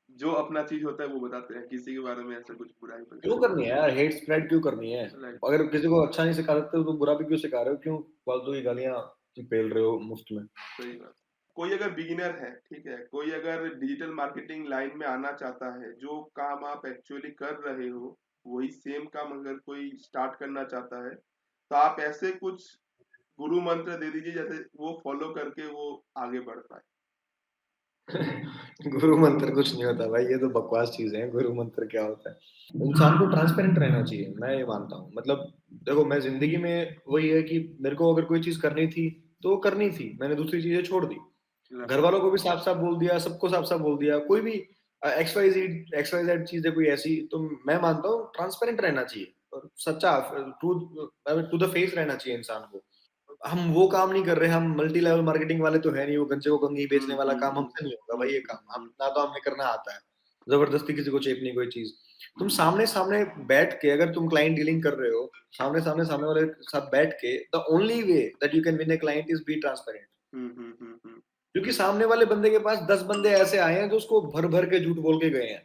जो अपना चीज़ होता है वो बताते हैं, किसी के बारे में ऐसा कुछ बुराई क्यों वगैरह नहीं। करनी है यार? हेट स्प्रेड क्यों करनी है? राइट। अगर किसी को अच्छा नहीं सिखा सकते हो तो बुरा भी क्यों सिखा रहे हो? क्यों फालतू की गालियाँ पेल रहे हो मुफ्त में? सही बात। कोई अगर बिगिनर है, ठीक है, कोई अगर डिजिटल मार्केटिंग लाइन में आना चाहता है, जो काम आप एक्चुअली कर रहे हो, वही सेम काम अगर कोई स्टार्ट करना चाहता है, तो आप ऐसे कुछ गुरु मंत्र दे दीजिए जैसे वो फॉलो करके वो आगे बढ़ पाए। गुरु मंत्र कुछ नहीं होता भाई, ये तो बकवास चीज़ है। गुरु मंत्र क्या होता है? इंसान को ट्रांसपेरेंट रहना चाहिए, मैं ये मानता हूँ। मतलब देखो, मैं ज़िंदगी में वही है कि मेरे को अगर कोई चीज़ करनी थी, तो वो करनी थी। मैंने दूसरी चीज़ें छोड़ दी। राइट। घरवालों को भी साफ-साफ बोल दिया, सबको साफ-साफ बोल दिया। कोई भी एक्स-वाई-ज़ेड चीज़ है कोई ऐसी, तो मैं मानता हूँ ट्रांसपेरेंट रहना चाहिए और सच्चा टू द फेस रहना चाहिए इंसान को। हम वो काम नहीं कर रहे, हम मल्टी लेवल मार्केटिंग वाले तो है नहीं, वो गंजे को कंघी हुँ, बेचने वाला हुँ, काम हुँ, हमसे नहीं होगा हुँ, भाई ये हुँ, काम। हम हुँ, ना तो हमें करना आता है, ज़बरदस्ती किसी को चेपनी कोई चीज़। तुम हुँ, सामने-सामने बैठ के अगर तुम क्लाइंट डीलिंग कर रहे हो, सामने-सामने सामने वाले के साथ बैठ के, the only way that you can win a client is be transparent. Hmm. क्योंकि सामने वाले बंदे के पास 10 बंदे ऐसे आए हैं जो उसको भर-भर के झूठ बोल के गए हैं।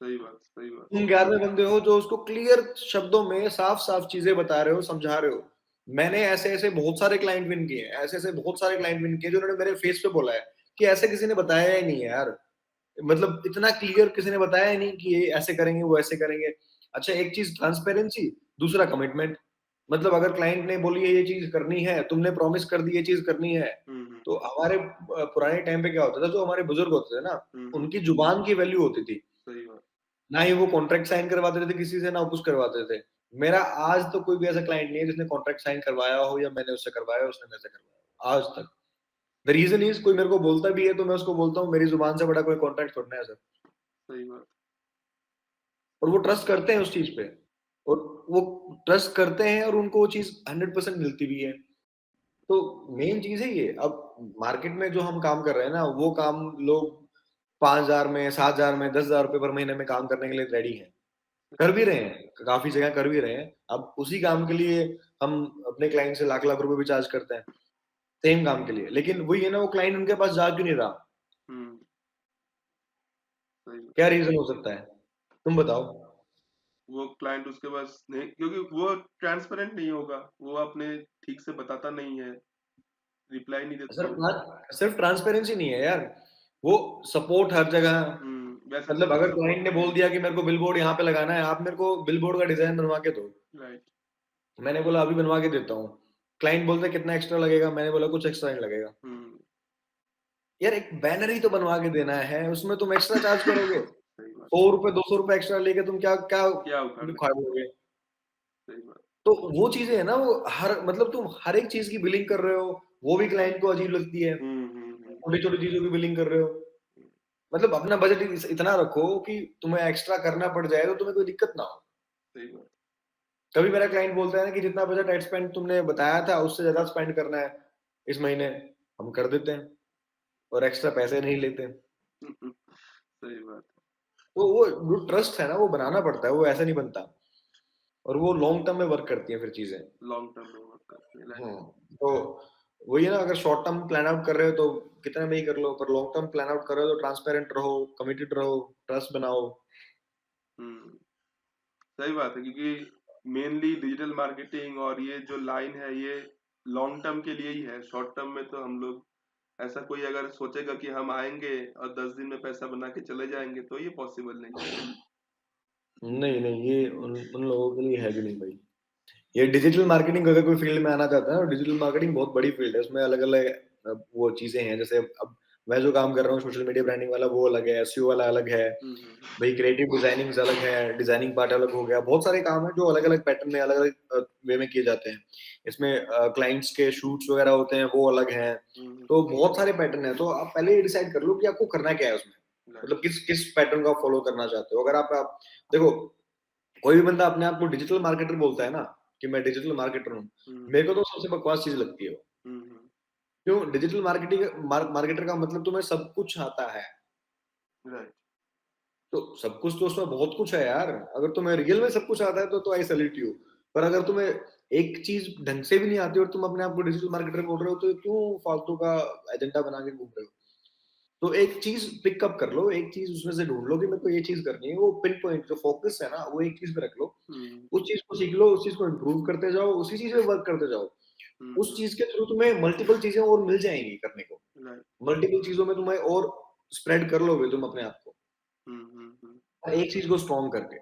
सही बात, सही बात। तुम 11वें बंदे हो जो उसको क्लियर शब्दों में साफ-साफ चीज़ें बता रहे हो, समझा रहे हो। मैंने ऐसे-ऐसे बहुत सारे क्लाइंट विन किए हैं, ऐसे-ऐसे बहुत सारे क्लाइंट विन किए जिन्होंने मेरे फेस पे बोला है कि ऐसे किसी ने बताया ही नहीं है यार। मतलब इतना क्लियर किसी ने बताया ही नहीं कि ये ऐसे करेंगे, वो ऐसे करेंगे। अच्छा, एक चीज़ ट्रांसपेरेंसी, दूसरा कमिटमेंट। मतलब अगर क्लाइंट ने बोली है ये चीज़ करनी है, तुमने प्रॉमिस कर दी ये चीज़ करनी है, हुँ। तो हमारे पुराने टाइम पे क्या होता था, जो हमारे बुजुर्ग होते थे ना, हुँ। उनकी जुबान की वैल्यू होती थी। सही बात। ना ही वो कॉन्ट्रैक्ट साइन करवाते थे किसी से, ना कुछ करवाते थे। मेरा आज तो कोई भी ऐसा क्लाइंट नहीं है जिसने कॉन्ट्रैक्ट साइन करवाया हो या मैंने उससे करवाया हो, उसने मेरे से करवाया हो, आज तक। द रीज़न इज़ कोई मेरे को बोलता भी है तो मैं उसको बोलता हूँ मेरी ज़ुबान से बड़ा कोई कॉन्ट्रैक्ट थोड़ी ना है सर। सही बात। और वो ट्रस्ट करते हैं उस चीज़ पे और वो ट्रस्ट करते हैं और उनको वो चीज़ 100% मिलती भी है। तो मेन चीज़ है ये। अब मार्केट में जो हम काम कर रहे हैं ना, वो काम लोग 5,000 में, 7,000 में, 10,000 रुपए पर महीने में काम करने के लिए रेडी हैं। कर भी रहे हैं, काफ़ी जगह कर भी रहे हैं। अब उसी काम के लिए हम अपने क्लाइंट से लाख-लाख रुपए भी चार्ज करते हैं, सेम काम के लिए। लेकिन वही है ना, वो क्लाइंट उनके पास जा क्यों नहीं रहा? हुँ। सही बात। क्या रीज़न हो सकता है? तुम बताओ। वो क्लाइंट उसके पास नहीं, क्योंकि वो ट्रांसपेरेंट नहीं होगा, वो अपने ठीक से बताता नहीं है, रिप्लाई नहीं देता वो। सिर्फ ट्रांसपेरेंसी नहीं है यार, वो सपोर्ट हर जगह। वैसे तो मतलब कोई अगर सपोर्ट क्लाइंट ने नहीं बोल है। दिया कि मेरे को बिलबोर्ड यहाँ पे लगाना है, आप मेरे को बिलबोर्ड का डिज़ाइन बनवा के दो। राइट। मैंने बोला अभी बनवा के देता हूँ। क्लाइंट बोलता है कितना एक्स्ट्रा लगेगा? मैंने बोला कुछ एक्स्ट्रा नहीं लगेगा। हुँ। यार एक बैनर ही तो बनवा के देना है, उसमें तुम एक्स्ट्रा चार्ज करोगे? सही बात। ₹100 ₹200 एक्स्ट्रा लेके तुम क्या क्या क्या उखाड़ लें? उखाड़ लोगे? सही बात। तो वो चीज़ें हैं ना, वो हर मतलब तुम हर एक चीज़ की बिलिंग कर रहे हो, वो भी क्लाइंट को अजीब लगती है। हुँ। छोटी-छोटी चीज़ों की बिलिंग कर रहे हो। मतलब अपना बजट इतना रखो कि तुम्हें एक्स्ट्रा करना पड़ जाए तो तुम्हें कोई दिक्कत ना हो। सही बात। कभी मेरा क्लाइंट बोलता है ना कि जितना बजट एड स्पेंड तुमने बताया था उससे ज़्यादा स्पेंड करना है इस महीने, हम कर देते हैं और एक्स्ट्रा पैसे नहीं लेते। सही बात है। तो वो जो ट्रस्ट है ना, वो बनाना पड़ता है, वो ऐसे नहीं बनता और वो लॉन्ग टर्म में वर्क करती हैं फिर चीज़ें। लॉन्ग टर्म में वर्क करती है, राइट। तो वही है ना, अगर शॉर्ट टर्म प्लान आउट कर रहे हो तो कितना में ही कर लो, पर लॉन्ग टर्म प्लान आउट कर रहे हो तो ट्रांसपेरेंट रहो, कमिटेड रहो, ट्रस्ट बनाओ। हुँ। सही बात है, क्योंकि मेनली डिजिटल मार्केटिंग और ये जो लाइन है ये लॉन्ग टर्म के लिए ही है। शॉर्ट टर्म में तो हम लोग, ऐसा कोई अगर सोचेगा कि हम आएँगे और 10 दिन में पैसा बना के चले जाएँगे, तो ये पॉसिबल नहीं है। नहीं, नहीं, ये उन लोगों के लिए है भी नहीं भाई। ये डिजिटल मार्केटिंग अगर कोई फील्ड में आना चाहता है ना, डिजिटल मार्केटिंग बहुत बड़ी फील्ड है। उसमें अलग-अलग वो चीज़ें हैं। जैसे अब मैं जो काम कर रहा हूँ सोशल मीडिया ब्रांडिंग वाला, वो अलग है, एसईओ वाला अलग है। हुँ। भाई क्रिएटिव डिजाइनिंग अलग है, डिजाइनिंग पार्ट अलग हो गया। बहुत सारे काम हैं जो अलग-अलग पैटर्न में, अलग-अलग वे में किए जाते हैं। इसमें क्लाइंट्स के शूट्स वगैरह होते हैं, वो अलग हैं। तो हुँ। बहुत सारे पैटर्न हैं। तो आप पहले ये डिसाइड कर लो कि आपको करना क्या है उसमें। राइट। मतलब किस किस पैटर्न को आप फॉलो करना चाहते हो। अगर आप देखो, कोई भी बंदा अपने आप को डिजिटल मार्केटर बोलता है ना कि मैं डिजिटल मार्केटर हूँ, हुँ। मेरे को तो सबसे बकवास चीज़ लगती है वो। हुँ। क्यों? डिजिटल मार्केटर का मतलब तुम्हें सब कुछ आता है। राइट। तो सब कुछ तो उसमें बहुत कुछ है यार। अगर तुम्हें रियल में सब कुछ आता है तो आई सैल्यूट यू। पर अगर तुम्हें एक चीज़ ढंग से भी नहीं आती और तुम अपने आप को डिजिटल मार्केटर बोल रहे हो तो क्यों फालतू का एजेंडा बना के घूम रहे हो? तो एक चीज़ पिक अप कर लो, एक चीज़ उसमें से ढूँढ लो कि मेरे को ये चीज़ करनी है, वो पिन पॉइंट जो फ़ोकस है ना, वो एक चीज़ पे रख लो। हुँ, उस चीज़ को सीख लो, उस चीज़ को इम्प्रूव करते जाओ, उसी चीज़ पे वर्क करते जाओ। हुँ, उस चीज़ के थ्रू तुम्हें मल्टीपल चीज़ें और मिल जाएँगी करने को। राइट। मल्टीपल चीज़ों में तुम्हें और स्प्रेड कर लोगे तुम अपने आप को, हुँ, हुँ, हुँ। एक चीज़ को स्ट्रॉन्ग करके।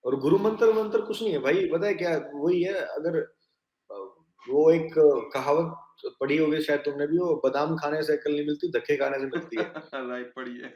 और गुरु मंत्र-वंत्र कुछ नहीं है भाई, पता है क्या है? वही है अगर अ, वो एक कहावत पढ़ी होगी शायद तुमने भी, वो बादाम खाने से अक्ल नहीं मिलती, धक्के खाने से मिलती है। राइट, पढ़िए।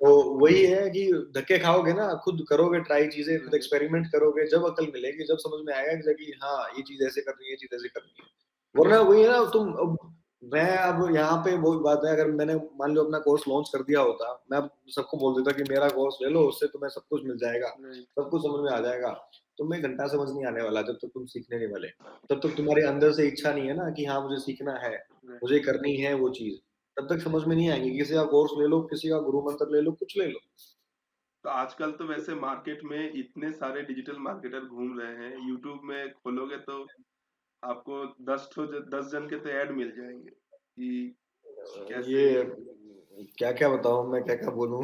तो वही है कि धक्के खाओगे ना, खुद करोगे ट्राई चीज़ें, खुद राइट, एक्सपेरिमेंट करोगे, जब अकल मिलेगी, जब समझ में आएगा एग्ज़ैक्टली हाँ, ये चीज़ ऐसे करनी है, ये चीज़ ऐसे करनी है। वरना वही है ना तुम अब मैं अब यहाँ पे वही बात है अगर मैंने मान लो अपना कोर्स लॉन्च कर दिया होता, मैं अब सबको बोल देता कि मेरा कोर्स ले लो, उससे तुम्हें सब कुछ मिल जाएगा, राइट, सब कुछ समझ में आ जाएगा। तुम्हें घंटा समझ नहीं आने वाला जब तक तुम सीखने नहीं वाले। तब तक तुम्हारे अंदर से इच्छा नहीं है ना कि हाँ, मुझे सीखना है, राइट। मुझे करनी है वो चीज़। तब तक समझ में नहीं आएगी, किसी का कोर्स ले लो, किसी का गुरु मंत्र ले लो, कुछ ले लो। तो आजकल तो वैसे मार्केट में इतने सारे डिजिटल मार्केटर घूम रहे हैं, यूट्यूब में खोलोगे तो आपको 10 जन के तो ऐड मिल जाएँगे कि कैसे। ये क्या-क्या बताऊँ मैं, क्या-क्या बोलूँ?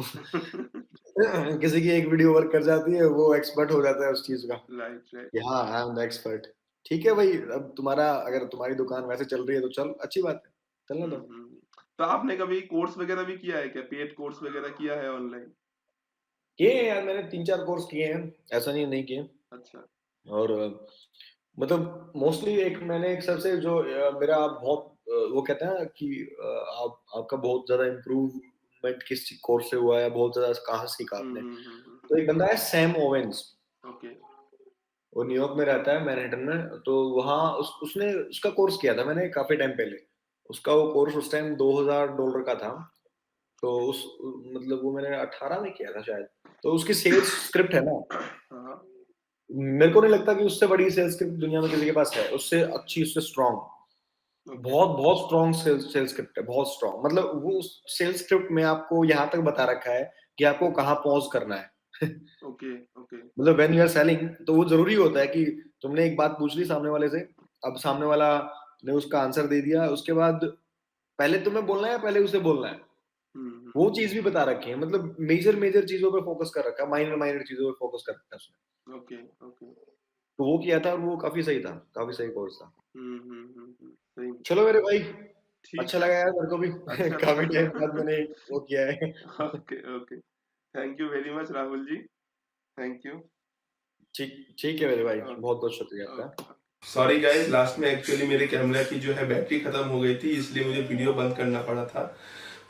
किसी की एक वीडियो वर्क कर जाती है, वो एक्सपर्ट हो जाता है उस चीज़ का, राइट, राइट। कि हाँ, आई एम द एक्सपर्ट। ठीक है भाई, अब तुम्हारा अगर तुम्हारी दुकान वैसे चल रही है तो चल, अच्छी बात है, चलने हुँ, दो। हुँ। तो आपने कभी कोर्स वगैरह भी किया है क्या? पेड कोर्स वगैरह किया है ऑनलाइन? किए हैं यार मैंने 3-4 कोर्स किए हैं, ऐसा नहीं है नहीं किए अच्छा। और मतलब मोस्टली एक मैंने एक सर से जो मेरा बहुत वो कहते हैं ना कि आप आपका बहुत ज़्यादा इम्प्रूवमेंट किस कोर्स से हुआ है, बहुत ज़्यादा कहाँ सीखा हुँ, आपने? हुँ, हुँ, हुँ। तो एक बंदा है सैम ओवेन्स। ओके, वो न्यूयॉर्क में रहता है, मैनहट्टन में, तो वहाँ उसने उसका कोर्स किया था मैंने काफ़ी टाइम पहले। उसका वो कोर्स उस टाइम $2000 का था, तो उस मतलब वो मैंने 18 में किया था शायद। तो उसकी सेल्स स्क्रिप्ट है ना, हाँ, हाँ। मेरे को नहीं लगता कि उससे बड़ी सेल्स स्क्रिप्ट दुनिया में किसी के पास है, उससे अच्छी, उससे स्ट्रॉन्ग। ओके, बहुत स्ट्रॉन्ग सेल्स सेल्स स्क्रिप्ट है, बहुत स्ट्रॉन्ग। मतलब वो उस सेल्स स्क्रिप्ट में आपको यहाँ तक बता रखा है कि आपको कहाँ पॉज़ करना है। Okay, okay. मतलब व्हेन यू आर सेलिंग तो वो ज़रूरी होता है कि तुमने एक बात पूछ ली सामने वाले से, अब सामने वाला ने उसका आंसर दे दिया, उसके बाद पहले तुम्हें बोलना है या पहले उसे बोलना है? हुँ, हुँ। वो चीज़ भी बता रखी है, मतलब मेजर चीज़ों पे फ़ोकस कर रखा है, माइनर चीज़ों पे फ़ोकस कर रखा है उसने। Okay, okay. तो वो किया था और वो काफ़ी सही था, काफ़ी सही कोर्स था। हुँ, हुँ, हुँ, हुँ। सही में। चलो मेरे भाई, ठीक अच्छा है, लगा यार मेरे को भी अच्छा काफ़ी लगा। टाइम बाद मैंने वो किया है। Okay, okay. Thank you very much Rahul ji. Thank you. ठीक ठीक है मेरे भाई, ओके, बहुत-बहुत शुक्रिया आपका। ओके। सॉरी गाइस, लास्ट में एक्चुअली मेरे कैमरा की जो है बैटरी खत्म हो गई थी, इसलिए मुझे वीडियो बंद करना पड़ा था।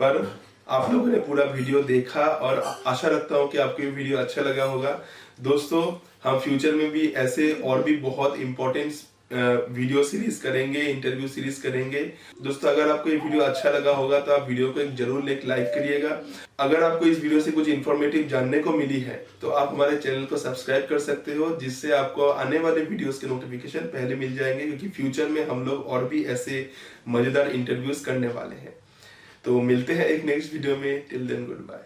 पर आप लोगों ने पूरा वीडियो देखा और आशा रखता हूँ कि आपको ये वीडियो अच्छा लगा होगा। दोस्तों, हम फ्यूचर में भी ऐसे और भी बहुत इंपॉर्टेंट वीडियो सीरीज करेंगे, इंटरव्यू सीरीज करेंगे। दोस्तों, अगर आपको ये वीडियो अच्छा लगा होगा तो आप वीडियो को एक जरूर एक लाइक करिएगा। अगर आपको इस वीडियो से कुछ इन्फॉर्मेटिव जानने को मिली है तो आप हमारे चैनल को सब्सक्राइब कर सकते हो, जिससे आपको आने वाले वीडियोस के नोटिफिकेशन पहले मिल जाएंगे, क्योंकि फ्यूचर में हम लोग और भी ऐसे मजेदार इंटरव्यूज करने वाले हैं। तो मिलते हैं एक नेक्स्ट वीडियो में। Till then, good bye.